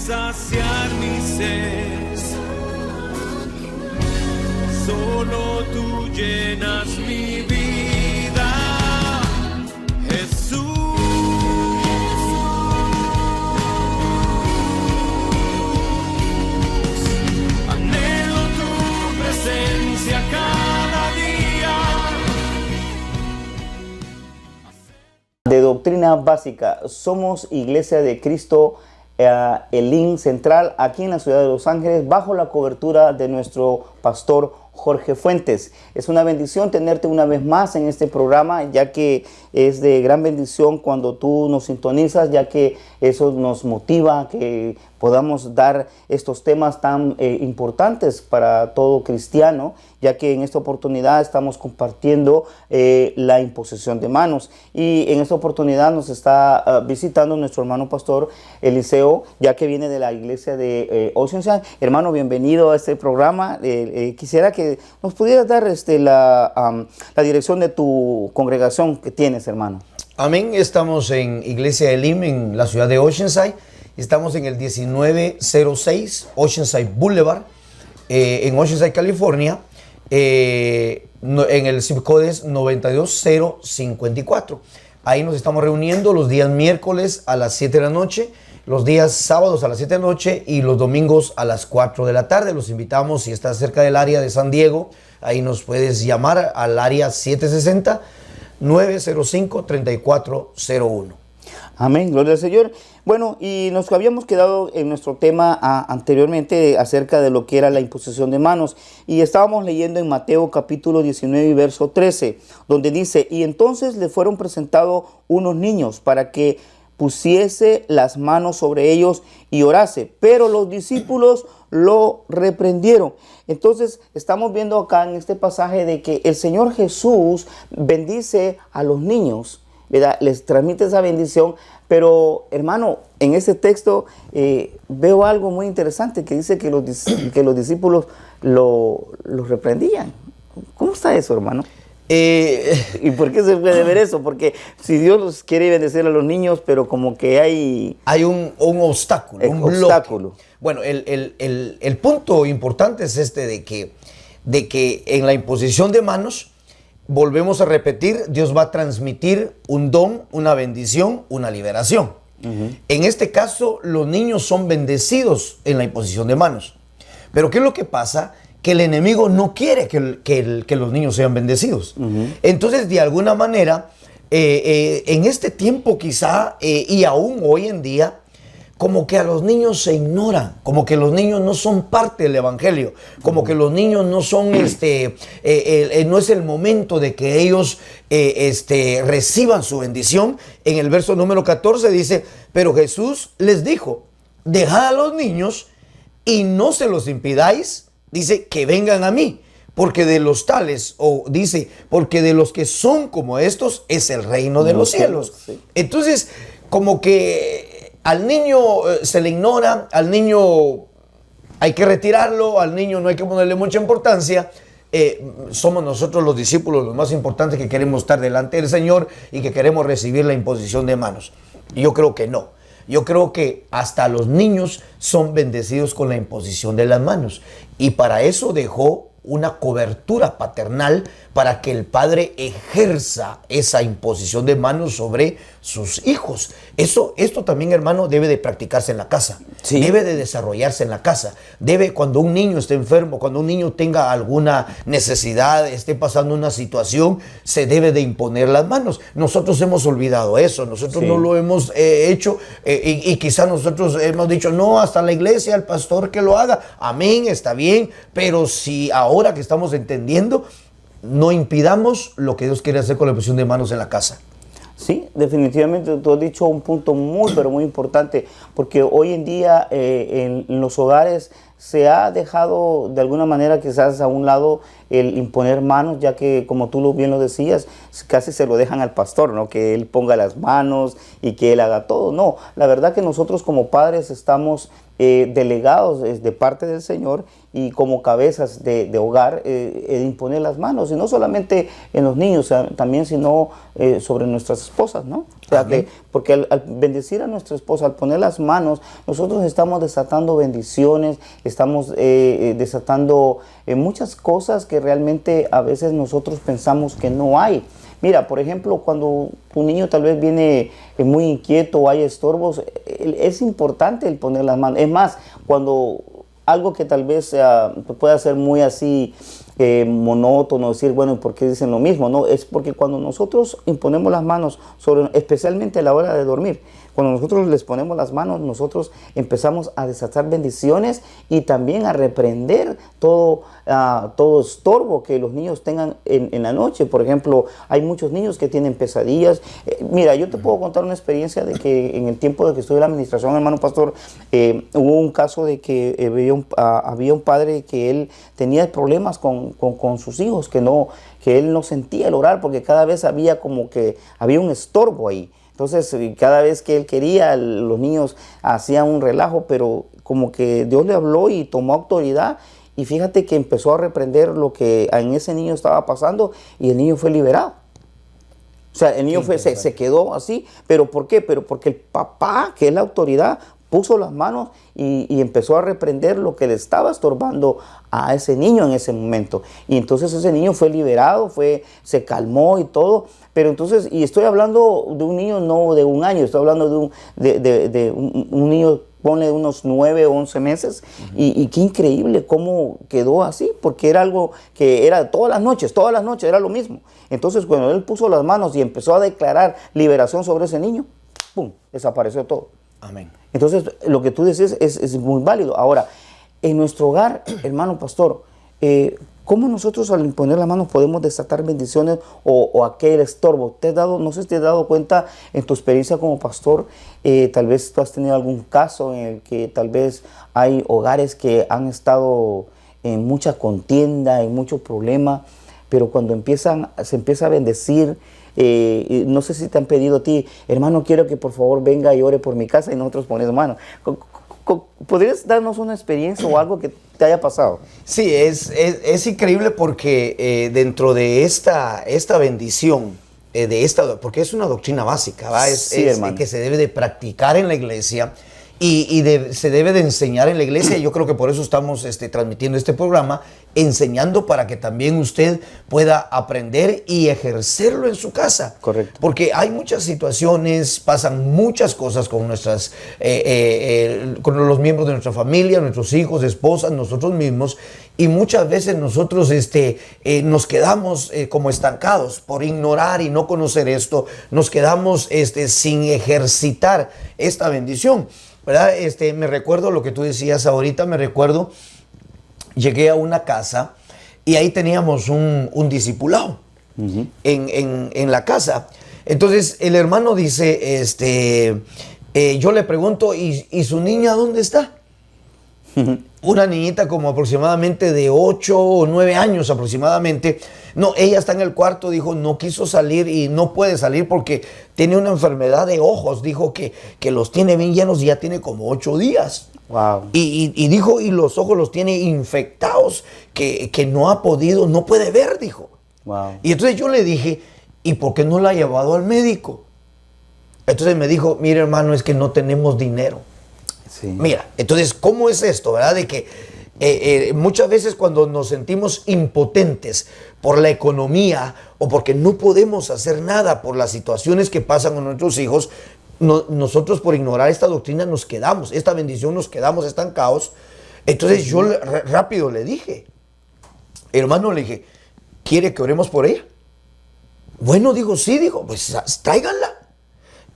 saciar mi sed. Solo tú llenas mi vida, Jesús. Anhelo tu presencia cada día. De doctrina básica, somos Iglesia de Cristo Elim Central, aquí en la ciudad de Los Ángeles, bajo la cobertura de nuestro pastor Jorge Fuentes. Es una bendición tenerte una vez más en este programa, ya que es de gran bendición cuando tú nos sintonizas, ya que eso nos motiva que podamos dar estos temas tan importantes para todo cristiano, ya que en esta oportunidad estamos compartiendo la imposición de manos. Y en esta oportunidad nos está visitando nuestro hermano pastor Eliseo, ya que viene de la iglesia de Oceanside. Hermano, bienvenido a este programa. Quisiera que nos pudieras dar la dirección de tu congregación que tienes, hermano. Amén. Estamos en Iglesia Elim, en la ciudad de Oceanside. Estamos en el 1906 Oceanside Boulevard, en Oceanside, California. En el zip code es 92054. Ahí nos estamos reuniendo los días miércoles a las 7 de la noche, los días sábados a las 7 de la noche y los domingos a las 4 de la tarde. Los invitamos, si estás cerca del área de San Diego, ahí nos puedes llamar al área 760-905-3401. Amén, gloria al Señor. Bueno, y nos habíamos quedado en nuestro tema anteriormente acerca de lo que era la imposición de manos. Y estábamos leyendo en Mateo capítulo 19 y verso 13, donde dice: y entonces le fueron presentados unos niños para que pusiese las manos sobre ellos y orase. Pero los discípulos lo reprendieron. Entonces estamos viendo acá en este pasaje de que el Señor Jesús bendice a los niños, ¿verdad? Les transmite esa bendición. Pero, hermano, en ese texto veo algo muy interesante que dice que los discípulos lo reprendían. ¿Cómo está eso, hermano? ¿Y por qué se puede ver eso? Porque si Dios los quiere bendecir a los niños, pero como que hay un obstáculo, un obstáculo. Bueno, el punto importante es este de que en la imposición de manos, volvemos a repetir, Dios va a transmitir un don, una bendición, una liberación. En este caso, los niños son bendecidos en la imposición de manos. Pero ¿qué es lo que pasa? Que el enemigo no quiere que los niños sean bendecidos. Entonces, de alguna manera, en este tiempo quizá, y aún hoy en día, como que a los niños se ignora, como que los niños no son parte del evangelio, como que los niños no son, no es el momento de que ellos reciban su bendición. En el verso número 14 dice: pero Jesús les dijo, dejad a los niños y no se los impidáis, dice, que vengan a mí, porque de los tales, o dice, porque de los que son como estos es el reino de los cielos. Sí. Entonces, como que al niño se le ignora, al niño hay que retirarlo, al niño no hay que ponerle mucha importancia. Somos nosotros los discípulos los más importantes que queremos estar delante del Señor y que queremos recibir la imposición de manos. Y yo creo que no. Yo creo que hasta los niños son bendecidos con la imposición de las manos. Y para eso dejó una cobertura paternal para que el padre ejerza esa imposición de manos sobre sus hijos. Esto también, hermano, debe de practicarse en la casa. Sí. Debe de desarrollarse en la casa. Cuando un niño esté enfermo, cuando un niño tenga alguna necesidad, esté pasando una situación, se debe de imponer las manos. Nosotros hemos olvidado eso, nosotros no lo hemos hecho, y quizás nosotros hemos dicho, no, hasta la iglesia, el pastor que lo haga. Amén, está bien, pero si ahora que estamos entendiendo, no impidamos lo que Dios quiere hacer con la imposición de manos en la casa. Sí, definitivamente tú has dicho un punto muy, pero muy importante, porque hoy en día en los hogares se ha dejado de alguna manera quizás a un lado el imponer manos, ya que, como tú bien lo decías, casi se lo dejan al pastor, ¿no? Que él ponga las manos y que él haga todo. No, la verdad que nosotros como padres estamos delegados de parte del Señor y como cabezas de hogar imponer las manos, y no solamente en los niños, también sino sobre nuestras esposas, ¿no? sea, porque al bendecir a nuestra esposa, al poner las manos, nosotros estamos desatando bendiciones, estamos desatando muchas cosas que realmente a veces nosotros pensamos que no hay. Mira, por ejemplo, cuando un niño tal vez viene muy inquieto o hay estorbos, es importante el poner las manos. Es más, cuando algo que tal vez pueda ser muy así monótono, decir, bueno, ¿por qué dicen lo mismo? No, es porque cuando nosotros imponemos las manos, especialmente a la hora de dormir, cuando nosotros les ponemos las manos, nosotros empezamos a desatar bendiciones y también a reprender todo estorbo que los niños tengan en la noche. Por ejemplo, hay muchos niños que tienen pesadillas. Mira, yo te puedo contar una experiencia de que en el tiempo de que estuve en la administración, hermano pastor, hubo un caso de que había un padre que él tenía problemas con sus hijos, que él no sentía el orar porque cada vez había como que había un estorbo ahí. Entonces, cada vez que él quería, los niños hacían un relajo, pero como que Dios le habló y tomó autoridad. Y fíjate que empezó a reprender lo que en ese niño estaba pasando y el niño fue liberado. O sea, el niño se quedó así. ¿Pero por qué? Pero porque el papá, que es la autoridad, puso las manos y empezó a reprender lo que le estaba estorbando a ese niño en ese momento. Y entonces ese niño fue liberado, se calmó y todo. Pero entonces, y estoy hablando de un niño no de un año, estoy hablando de un niño, ponle unos 9 o 11 meses. Y qué increíble cómo quedó así, porque era algo que era todas las noches era lo mismo. Entonces, cuando él puso las manos y empezó a declarar liberación sobre ese niño, ¡pum!, desapareció todo. Amén. Entonces, lo que tú decís es muy válido. Ahora, en nuestro hogar, hermano pastor, ¿cómo nosotros al imponer las manos podemos desatar bendiciones o aquel estorbo? No sé si te has dado cuenta en tu experiencia como pastor, tal vez tú has tenido algún caso en el que tal vez hay hogares que han estado en mucha contienda, en mucho problema, pero cuando se empieza a bendecir, no sé si te han pedido a ti, hermano, quiero que por favor venga y ore por mi casa, y nosotros ponemos mano. ¿Podrías darnos una experiencia o algo que te haya pasado? Sí, es increíble porque dentro de esta bendición, porque es una doctrina básica, ¿va? Sí, hermano, que se debe de practicar en la iglesia y se debe de enseñar en la iglesia. Yo creo que por eso estamos transmitiendo este programa, enseñando para que también usted pueda aprender y ejercerlo en su casa. Correcto. Porque hay muchas situaciones, pasan muchas cosas con con los miembros de nuestra familia, nuestros hijos, esposas, nosotros mismos, y muchas veces nosotros nos quedamos como estancados por ignorar y no conocer esto, nos quedamos sin ejercitar esta bendición, ¿verdad? Me recuerdo lo que tú decías ahorita, llegué a una casa y ahí teníamos un discipulado en la casa. Entonces el hermano dice, yo le pregunto, ¿y su niña dónde está? Una niñita como aproximadamente de 8 o 9 años aproximadamente. No, ella está en el cuarto, dijo, no quiso salir y no puede salir porque tiene una enfermedad de ojos. Dijo que los tiene bien llenos y ya tiene como 8 días. Wow. Y dijo, y los ojos los tiene infectados, que no puede ver, dijo. Wow. Y entonces yo le dije, ¿y por qué no la ha llevado al médico? Entonces me dijo, mire hermano, es que no tenemos dinero. Sí. Mira, entonces, ¿cómo es esto, verdad? De que muchas veces cuando nos sentimos impotentes por la economía o porque no podemos hacer nada por las situaciones que pasan con nuestros hijos, nosotros por ignorar esta doctrina nos quedamos, esta bendición nos quedamos estancados. Entonces yo rápido le dije, hermano, le dije, ¿quiere que oremos por ella? Bueno, dijo, sí, dijo, pues tráiganla.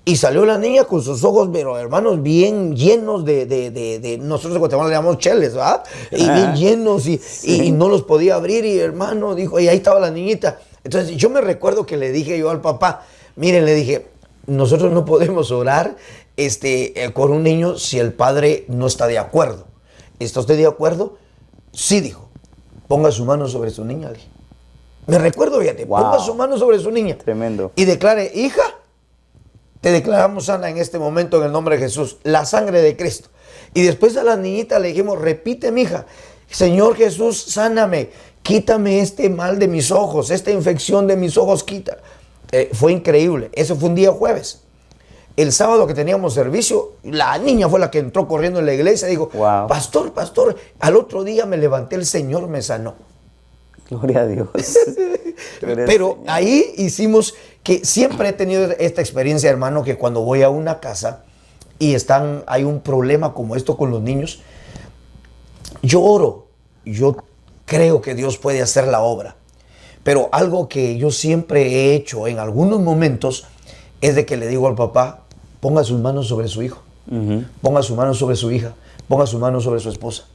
Y salió la niña con sus ojos, pero hermanos, bien llenos de nosotros en Guatemala le llamamos cheles, ¿verdad? Y bien llenos y no los podía abrir. Y hermano dijo, y ahí estaba la niñita. Entonces yo me recuerdo que le dije yo al papá, miren, le dije, nosotros no podemos orar con un niño si el padre no está de acuerdo. ¿Está usted de acuerdo? Sí, dijo, ponga su mano sobre su niña. Le dije. Me recuerdo, fíjate, wow, ponga su mano sobre su niña. Tremendo. Y declare, hija, te declaramos sana en este momento en el nombre de Jesús, la sangre de Cristo. Y después a la niñita le dijimos, repite, mija, Señor Jesús, sáname, quítame este mal de mis ojos, esta infección de mis ojos, quita. Fue increíble. Eso fue un día jueves. el sábado que teníamos servicio, la niña fue la que entró corriendo en la iglesia y dijo, Wow. pastor, al otro día me levanté, el Señor me sanó. Gloria a Dios. Gloria al Pero Señor. ahí hicimos que siempre he tenido esta experiencia, hermano, que cuando voy a una casa y hay un problema como esto con los niños, yo oro, yo creo que Dios puede hacer la obra. Pero algo que yo siempre he hecho en algunos momentos es de que le digo al papá, ponga sus manos sobre su hijo, ponga sus manos sobre su hija, ponga sus manos sobre su esposa.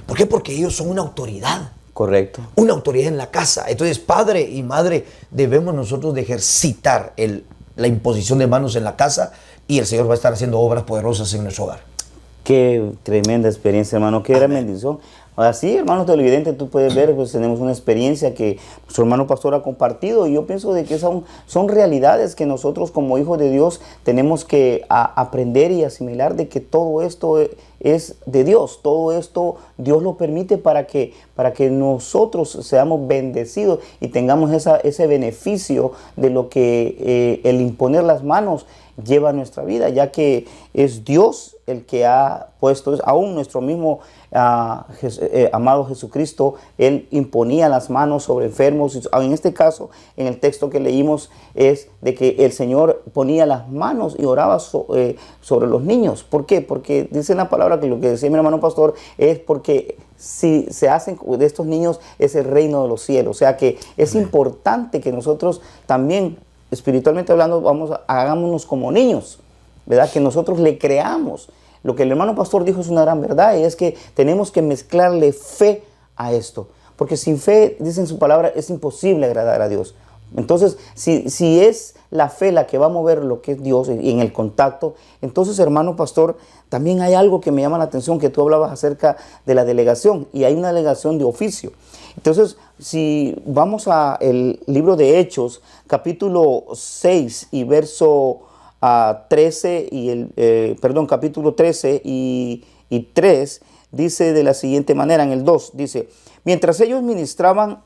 ¿Por qué? Porque ellos son una autoridad. Correcto. Una autoridad en la casa. Entonces, padre y madre, debemos nosotros de ejercitar la imposición de manos en la casa y el Señor va a estar haciendo obras poderosas en nuestro hogar. Qué tremenda experiencia, hermano. Qué gran bendición. Así, hermano televidente, tú puedes ver, pues tenemos una experiencia que nuestro hermano pastor ha compartido y yo pienso de que son realidades que nosotros como hijos de Dios tenemos que aprender y asimilar de que todo esto es de Dios. Todo esto Dios lo permite para que nosotros seamos bendecidos y tengamos ese beneficio de lo que el imponer las manos lleva a nuestra vida, ya que es Dios el que ha puesto, aún nuestro mismo amado Jesucristo, Él imponía las manos sobre enfermos. En este caso, en el texto que leímos, es de que el Señor ponía las manos y oraba sobre los niños. ¿Por qué? Porque dice la palabra que lo que decía mi hermano pastor es porque si se hacen de estos niños es el reino de los cielos. O sea que es importante que nosotros también, espiritualmente hablando, hagámonos como niños, ¿verdad? Que nosotros le creamos. Lo que el hermano pastor dijo es una gran verdad y es que tenemos que mezclarle fe a esto. Porque sin fe, dice en su palabra, es imposible agradar a Dios. Entonces, si es la fe la que va a mover lo que es Dios y en el contacto, entonces, hermano pastor, también hay algo que me llama la atención, que tú hablabas acerca de la delegación, y hay una delegación de oficio. Entonces, si vamos al libro de Hechos, capítulo 6 y verso 13 capítulo 13 y 3, dice de la siguiente manera, en el 2, dice, mientras ellos ministraban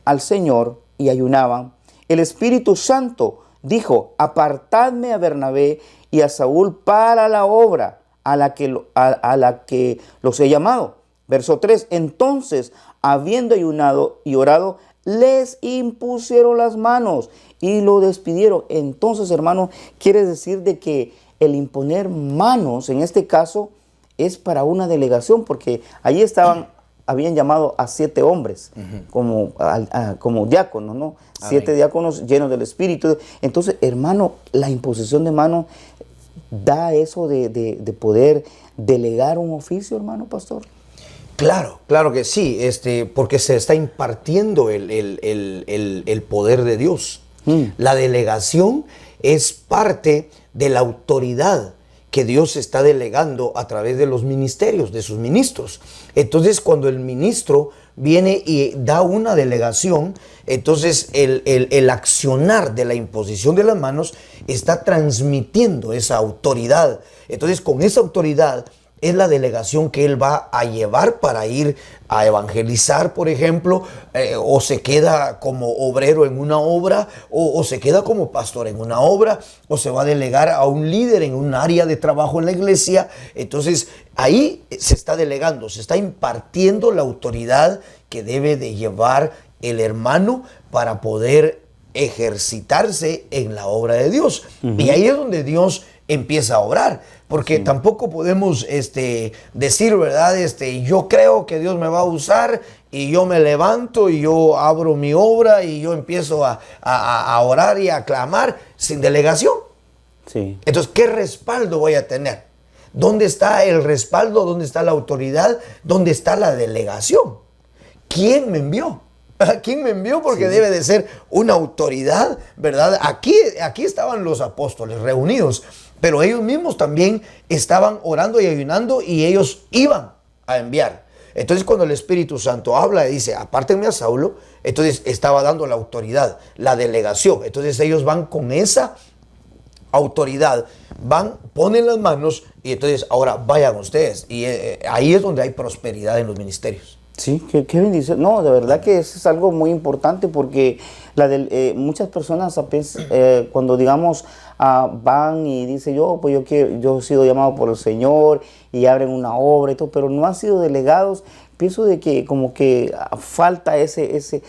al Señor y ayunaban, el Espíritu Santo dijo, apartadme a Bernabé y a Saúl para la obra a la que los he llamado. Verso 3, entonces, habiendo ayunado y orado, les impusieron las manos y lo despidieron. Entonces, hermano, quiere decir de que el imponer manos, en este caso, es para una delegación, porque allí habían llamado a 7 hombres como diáconos, ¿no? Amén. 7 diáconos llenos del Espíritu. Entonces, hermano, la imposición de manos da eso de poder delegar un oficio, hermano pastor. Claro que sí, porque se está impartiendo el poder de Dios. La delegación es parte de la autoridad que Dios está delegando a través de los ministerios, de sus ministros. Entonces, cuando el ministro viene y da una delegación, entonces el accionar de la imposición de las manos está transmitiendo esa autoridad. Entonces, con esa autoridad es la delegación que él va a llevar para ir a evangelizar, por ejemplo, o se queda como obrero en una obra, o se queda como pastor en una obra, o se va a delegar a un líder en un área de trabajo en la iglesia. Entonces, ahí se está delegando, se está impartiendo la autoridad que debe de llevar el hermano para poder ejercitarse en la obra de Dios. Y ahí es donde Dios empieza a obrar, porque tampoco podemos decir, ¿verdad? Yo creo que Dios me va a usar y yo me levanto y yo abro mi obra y yo empiezo a orar y a clamar sin delegación. Sí. Entonces, ¿qué respaldo voy a tener? ¿Dónde está el respaldo? ¿Dónde está la autoridad? ¿Dónde está la delegación? ¿Quién me envió? ¿Quién me envió? Porque debe de ser una autoridad, ¿verdad? Aquí estaban los apóstoles reunidos, pero ellos mismos también estaban orando y ayunando y ellos iban a enviar. Entonces, cuando el Espíritu Santo habla y dice, apártenme a Saulo, entonces estaba dando la autoridad, la delegación. Entonces ellos van con esa autoridad, ponen las manos y entonces ahora vayan ustedes. Y ahí es donde hay prosperidad en los ministerios. Sí, qué bendición. No, de verdad que eso es algo muy importante porque muchas personas cuando digamos van y dicen yo he sido llamado por el Señor y abren una obra y todo, pero no han sido delegados. Pienso de que como que falta se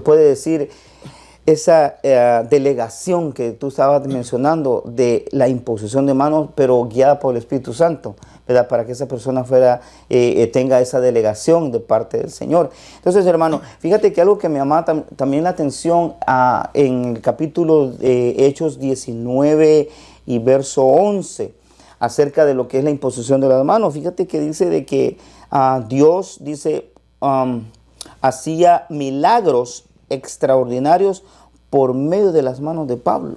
puede decir, esa delegación que tú estabas mencionando de la imposición de manos, pero guiada por el Espíritu Santo, ¿verdad? Para que esa persona tenga esa delegación de parte del Señor. Entonces, hermano, fíjate que algo que me llama también la atención en el capítulo de Hechos 19 y verso 11, acerca de lo que es la imposición de las manos. Fíjate que dice de que Dios, hacía milagros extraordinarios por medio de las manos de Pablo.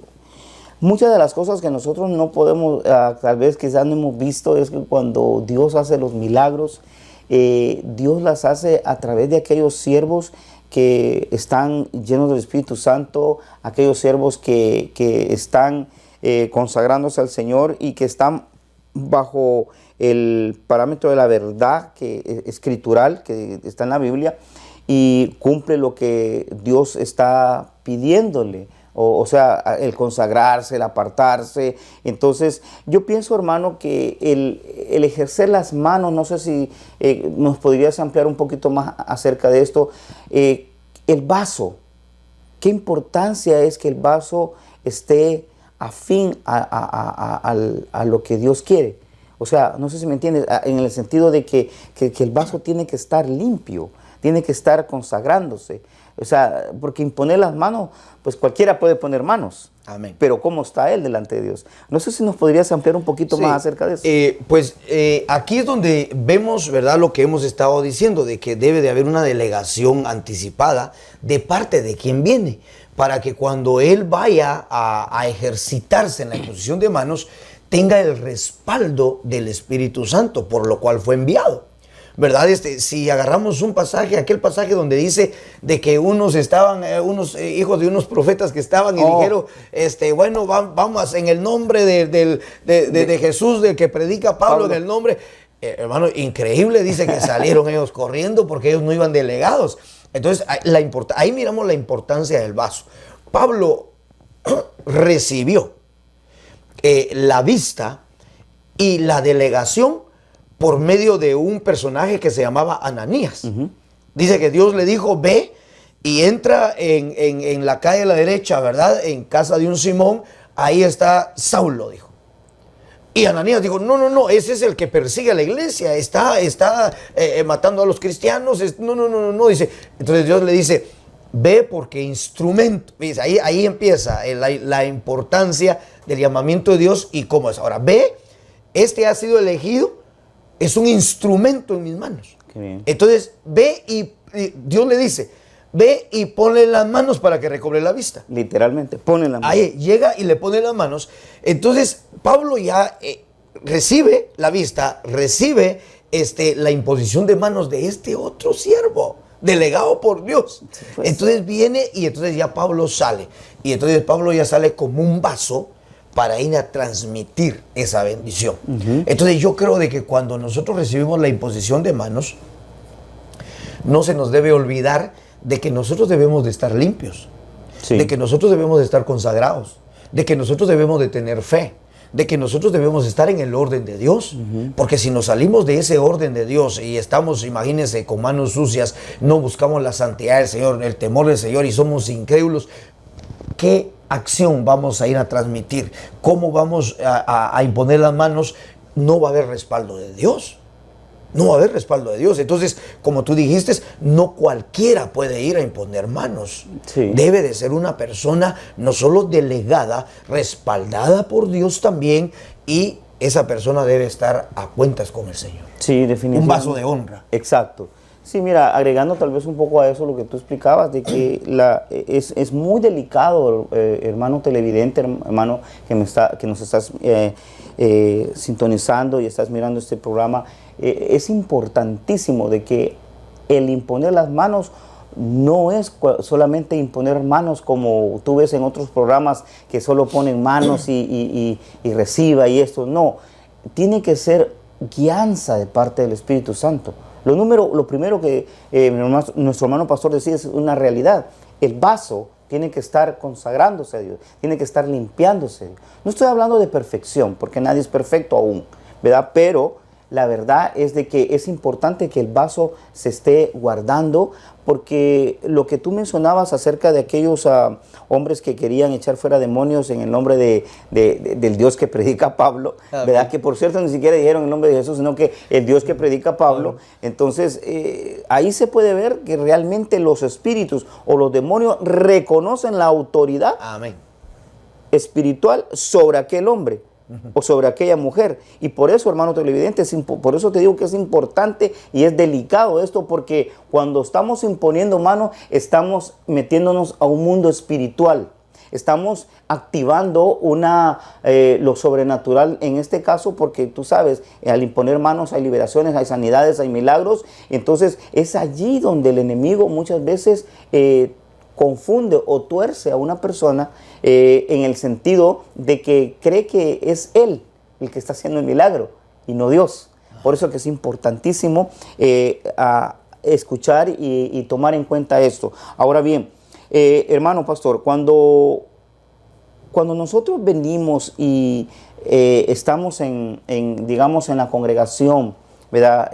Muchas de las cosas que nosotros no podemos, tal vez quizás no hemos visto, es que cuando Dios hace los milagros, Dios las hace a través de aquellos siervos que están llenos del Espíritu Santo, aquellos siervos que están consagrándose al Señor y que están bajo el parámetro de la verdad escritural que está en la Biblia, y cumple lo que Dios está pidiéndole, o sea, el consagrarse, el apartarse. Entonces, yo pienso, hermano, que el ejercer las manos, no sé si nos podrías ampliar un poquito más acerca de esto, el vaso, qué importancia es que el vaso esté afín a lo que Dios quiere. O sea, no sé si me entiendes, en el sentido de que el vaso tiene que estar limpio, tiene que estar consagrándose. O sea, porque imponer las manos, pues cualquiera puede poner manos. Amén. Pero ¿cómo está él delante de Dios? No sé si nos podrías ampliar un poquito más acerca de eso. Aquí es donde vemos, ¿verdad?, lo que hemos estado diciendo, de que debe de haber una delegación anticipada de parte de quien viene, para que cuando él vaya a ejercitarse en la imposición de manos, tenga el respaldo del Espíritu Santo, por lo cual fue enviado. ¿Verdad? Si agarramos un pasaje, aquel pasaje donde dice de que unos hijos de unos profetas que estaban y dijeron, bueno, vamos en el nombre de Jesús, del que predica Pablo, en el nombre, hermano, increíble, dice que salieron ellos corriendo porque ellos no iban delegados. Entonces, ahí miramos la importancia del vaso. Pablo recibió la vista y la delegación por medio de un personaje que se llamaba Ananías. Dice que Dios le dijo, ve y entra en la calle a la derecha, ¿verdad? En casa de un Simón, ahí está Saulo, dijo. Y Ananías dijo, no, ese es el que persigue a la iglesia, está matando a los cristianos, no, dice. Entonces Dios le dice, ve porque instrumento, dice, ahí empieza la importancia del llamamiento de Dios y cómo es. Ahora, ve, ha sido elegido, es un instrumento en mis manos. Qué bien. Entonces, ve y Dios le dice, ve y ponle las manos para que recobre la vista. Literalmente, ponle las manos. Ahí llega y le pone las manos. Entonces, Pablo ya recibe la vista, recibe la imposición de manos de este otro siervo, delegado por Dios. Pues, entonces viene y entonces ya Pablo sale. Y entonces Pablo ya sale como un vaso para ir a transmitir esa bendición. Entonces yo creo de que cuando nosotros recibimos la imposición de manos, no se nos debe olvidar de que nosotros debemos de estar limpios, de que nosotros debemos de estar consagrados, de que nosotros debemos de tener fe, de que nosotros debemos estar en el orden de Dios, porque si nos salimos de ese orden de Dios y estamos, imagínense, con manos sucias, no buscamos la santidad del Señor, el temor del Señor y somos incrédulos, ¿qué acción vamos a ir a transmitir? ¿Cómo vamos a imponer las manos? No va a haber respaldo de Dios. No va a haber respaldo de Dios. Entonces, como tú dijiste, no cualquiera puede ir a imponer manos. Sí. Debe de ser una persona no solo delegada, respaldada por Dios también, y esa persona debe estar a cuentas con el Señor. Sí, definitivamente. Un vaso de honra. Exacto. Sí, mira, agregando tal vez un poco a eso lo que tú explicabas, de que es muy delicado, hermano televidente, hermano que nos estás sintonizando y estás mirando este programa, es importantísimo de que el imponer las manos no es solamente imponer manos como tú ves en otros programas que solo ponen manos y reciba y esto, no, tiene que ser guianza de parte del Espíritu Santo. Lo primero que nuestro hermano pastor decía es una realidad. El vaso tiene que estar consagrándose a Dios, tiene que estar limpiándose. No estoy hablando de perfección, porque nadie es perfecto aún, ¿verdad? Pero la verdad es de que es importante que el vaso se esté guardando, porque lo que tú mencionabas acerca de aquellos hombres que querían echar fuera demonios en el nombre del Dios que predica Pablo, ¿verdad? Que por cierto ni siquiera dijeron el nombre de Jesús, sino que el Dios que predica Pablo. Entonces ahí se puede ver que realmente los espíritus o los demonios reconocen la autoridad espiritual sobre aquel hombre o sobre aquella mujer. Y por eso, hermano televidente, por eso te digo que es importante y es delicado esto, porque cuando estamos imponiendo manos, estamos metiéndonos a un mundo espiritual. Estamos activando lo sobrenatural en este caso, porque tú sabes, al imponer manos hay liberaciones, hay sanidades, hay milagros. Entonces es allí donde el enemigo muchas veces confunde o tuerce a una persona en el sentido de que cree que es él el que está haciendo el milagro y no Dios. Por eso que es importantísimo escuchar y tomar en cuenta esto. Ahora bien, hermano pastor, cuando nosotros venimos y estamos digamos, en la congregación, ¿verdad?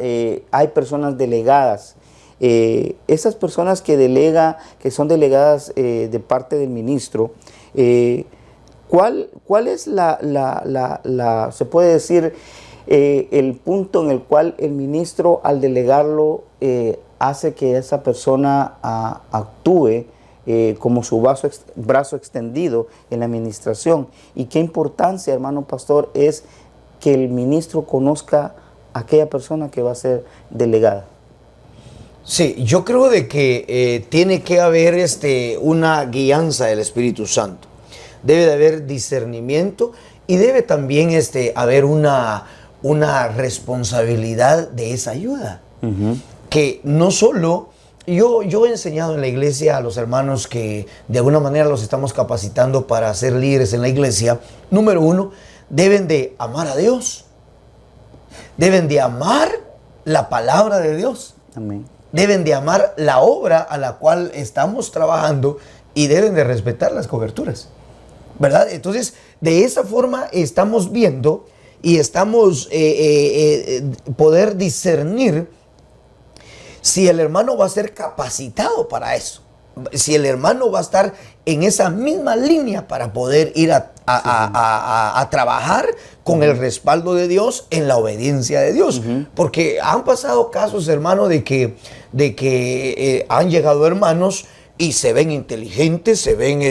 Hay personas delegadas. Esas personas que son delegadas de parte del ministro, ¿cuál es se puede decir, el punto en el cual el ministro, al delegarlo, hace que esa persona actúe como su brazo extendido en la administración? Y qué importancia, hermano pastor, es que el ministro conozca a aquella persona que va a ser delegada. Sí, yo creo de que tiene que haber una guianza del Espíritu Santo. Debe de haber discernimiento y debe también haber una responsabilidad de esa ayuda. Que no solo, yo he enseñado en la iglesia a los hermanos que de alguna manera los estamos capacitando para ser líderes en la iglesia. Número 1, deben de amar a Dios. Deben de amar la palabra de Dios. Amén. Deben de amar la obra a la cual estamos trabajando y deben de respetar las coberturas, ¿verdad? Entonces, de esa forma estamos viendo y estamos poder discernir si el hermano va a ser capacitado para eso, si el hermano va a estar en esa misma línea para poder ir a trabajar con el respaldo de Dios, en la obediencia de Dios. Porque han pasado casos, hermano, de que han llegado hermanos y se ven inteligentes, se ven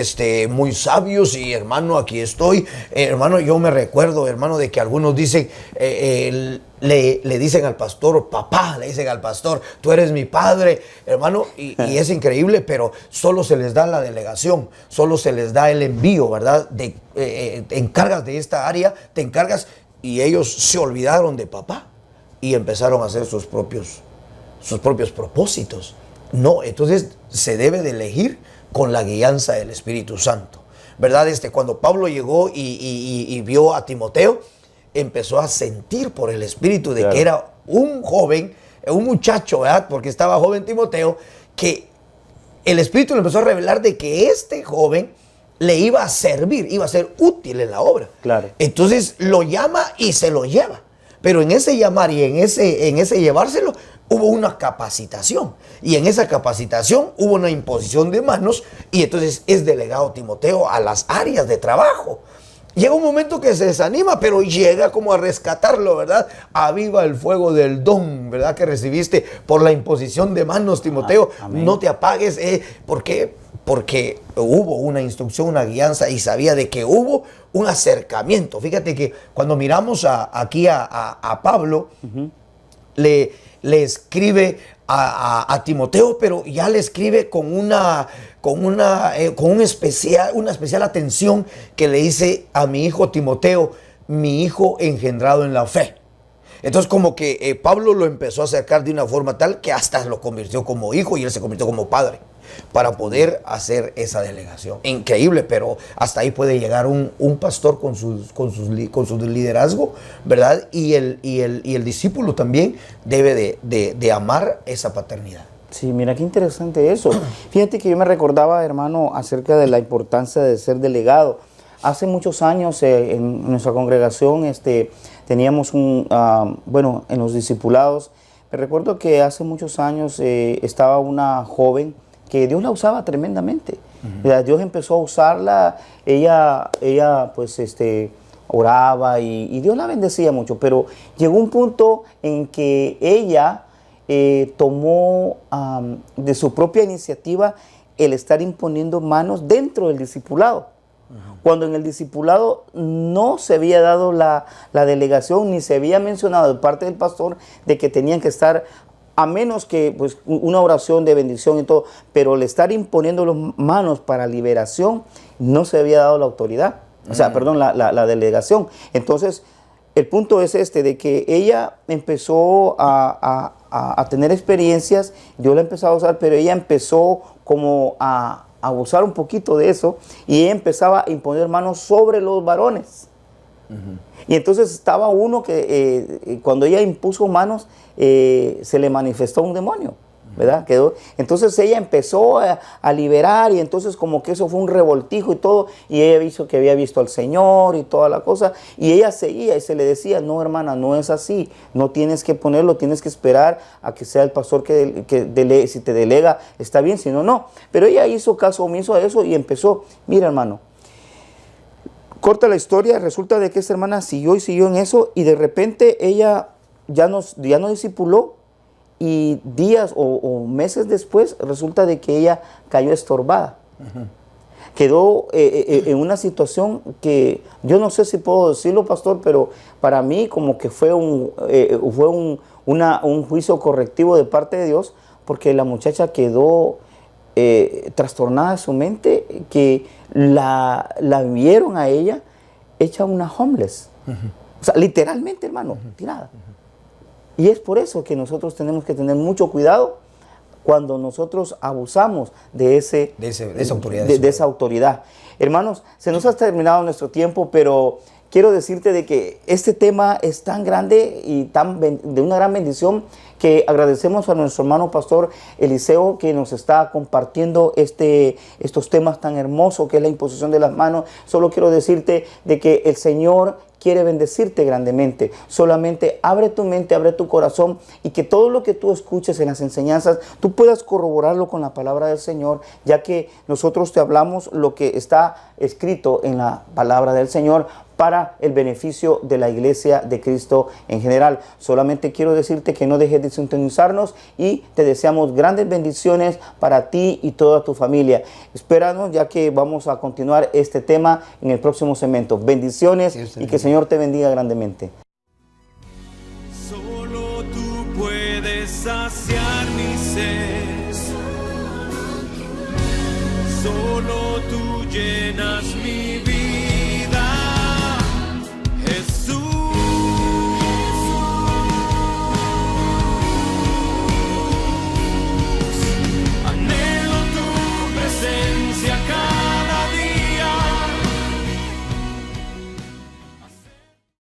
muy sabios, y hermano, aquí estoy. Hermano, yo me recuerdo, hermano, de que algunos dicen, le dicen al pastor, papá, le dicen al pastor, tú eres mi padre, hermano, y es increíble, pero solo se les da la delegación, solo se les da el envío, ¿verdad? Te encargas de esta área, te encargas, y ellos se olvidaron de papá y empezaron a hacer sus propios propósitos. No, entonces se debe de elegir con la guianza del Espíritu Santo, ¿verdad? Cuando Pablo llegó y vio a Timoteo, empezó a sentir por el Espíritu de que era un joven, un muchacho, ¿verdad? Porque estaba joven Timoteo, que el Espíritu le empezó a revelar de que este joven le iba a servir, iba a ser útil en la obra. Claro. Entonces lo llama y se lo lleva. Pero en ese llamar y en ese llevárselo, hubo una capacitación. Y en esa capacitación hubo una imposición de manos, y entonces es delegado Timoteo a las áreas de trabajo. Llega un momento que se desanima, pero llega como a rescatarlo, ¿verdad? Aviva el fuego del don, ¿verdad? Que recibiste por la imposición de manos, Timoteo. Amén. No te apagues. ¿Por qué? Porque hubo una instrucción, una guianza, y sabía de que hubo un acercamiento. Fíjate que cuando miramos aquí a Pablo, le escribe a Timoteo, pero ya le escribe con una especial atención, que le dice a mi hijo Timoteo, mi hijo engendrado en la fe. Entonces como que Pablo lo empezó a acercar de una forma tal que hasta lo convirtió como hijo y él se convirtió como padre. para poder hacer esa delegación. Increíble, pero hasta ahí puede llegar un pastor con su liderazgo, ¿verdad? Y el discípulo también debe de amar esa paternidad. Sí, mira qué interesante eso. Fíjate que yo me recordaba, hermano, acerca de la importancia de ser delegado. Hace muchos años en nuestra congregación teníamos bueno, en los discipulados, me recuerdo que hace muchos años estaba una joven que Dios la usaba tremendamente. Dios empezó a usarla, ella pues oraba y Dios la bendecía mucho, pero llegó un punto en que ella tomó de su propia iniciativa el estar imponiendo manos dentro del discipulado. Cuando en el discipulado no se había dado la delegación, ni se había mencionado de parte del pastor de que tenían que estar, a menos que pues una oración de bendición y todo, pero el estar imponiendo las manos para liberación, no se había dado la autoridad, o sea, perdón, la delegación. Entonces, el punto es de que ella empezó a tener experiencias, Dios la empezó a usar, pero ella empezó como a abusar un poquito de eso y ella empezaba a imponer manos sobre los varones. Y entonces estaba uno que cuando ella impuso manos se le manifestó un demonio, ¿verdad? Entonces ella empezó a liberar y entonces como que eso fue un revoltijo y todo, y ella hizo que había visto al Señor y toda la cosa, y ella seguía y se le decía, no hermana, no es así, no tienes que ponerlo, tienes que esperar a que sea el pastor que delegue, si te delega está bien, si no, no. Pero ella hizo caso omiso a eso y empezó, mira hermano, corta la historia, resulta de que esta hermana siguió en eso y de repente ella ya no discipuló. Y días o meses después resulta de que ella cayó estorbada. Quedó en una situación que yo no sé si puedo decirlo, pastor, pero para mí como que fue un juicio correctivo de parte de Dios, porque la muchacha quedó trastornada de su mente, que la vieron a ella hecha una homeless. O sea, literalmente, hermano, tirada. Y es por eso que nosotros tenemos que tener mucho cuidado cuando nosotros abusamos de esa autoridad. Hermanos, se nos ha terminado nuestro tiempo, pero quiero decirte de que este tema es tan grande y de una gran bendición que agradecemos a nuestro hermano pastor Eliseo que nos está compartiendo estos temas tan hermosos que es la imposición de las manos. Solo quiero decirte de que el Señor quiere bendecirte grandemente. Solamente abre tu mente, abre tu corazón y que todo lo que tú escuches en las enseñanzas, tú puedas corroborarlo con la palabra del Señor, ya que nosotros te hablamos lo que está escrito en la palabra del Señor para el beneficio de la iglesia de Cristo en general. Solamente quiero decirte que no dejes de sintonizarnos y te deseamos grandes bendiciones para ti y toda tu familia. Espéranos, ya que vamos a continuar este tema en el próximo segmento. Bendiciones y que el Señor te bendiga grandemente. Solo tú puedes saciar mi sed. Solo tú llenas mi vida.